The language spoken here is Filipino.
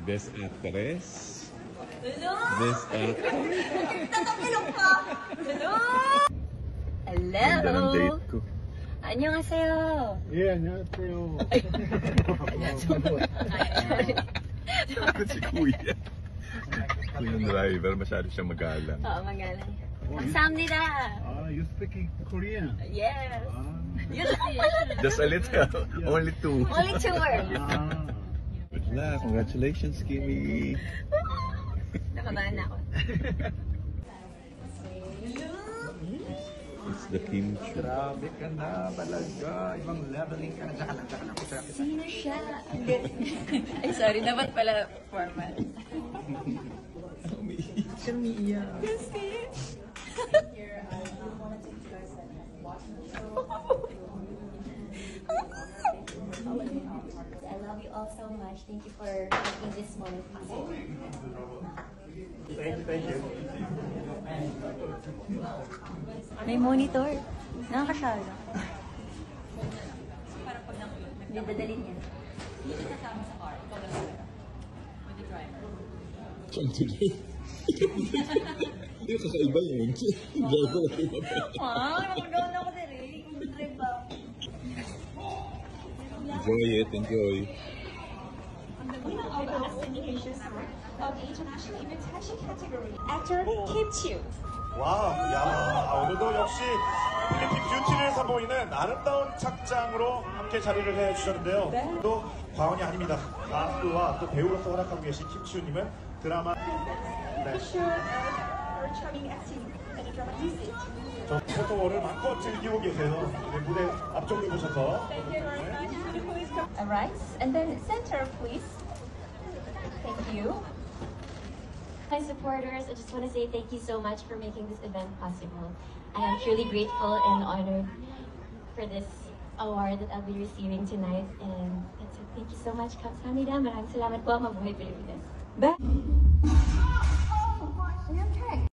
Best Actress. Hello? Best Actress. Tatapilok ka! Hello? Ganda ng date ko. 안녕하세요. 예, 안녕하세요. Si Kuya. Kuya driver, masyado siya magalang. Oo, magalang. 감사합니다. You speak Korean? Yes. Just a little. Only two. Only 2 words. Good luck. Congratulations, Kimi. Nakabahan na ako. It's the kimchi. Grabe ka na talaga. Ibang leveling ka na. Tsaka lang ako. Sino siya? Ay, sorry. Dapat pala formal. Siya umiiyak. I love you all so much. Thank you for making this moment possible. Thank you. May monitor. Nakakasala. Hindi dadalhin niya. Saan tuloy? Hindi ko kakaiba yun. Driver ako iba pa. Nakagawa na ako din eh. Drive ba? Enjoy it. Enjoy. of the international invitation category. Actor Kim Chiu. 와, 야, 오늘도 역시 필리핀 뷰티를 선보이는 아름다운 착장으로 함께 자리를 해주셨는데요. 네. 또 과언이 아닙니다. 가수와 또 배우로서 활약하고 계신 김치우님은 드라마 네, Sure, her charming acting and the dramatic. 저 포토월을 마음껏 즐기고 계세요. 네, 무대 앞쪽에 보셔서 Thank you very much. Please come. Alright, and then center, please. Thank you. My supporters, I just want to say thank you so much for making this event possible. I am truly grateful and honored for this award that I'll be receiving tonight. And that's it. Thank you so much. Kamsahamnida. Maraming salamat po. Mabuhay Pilipinas. Bye! Oh, my, okay.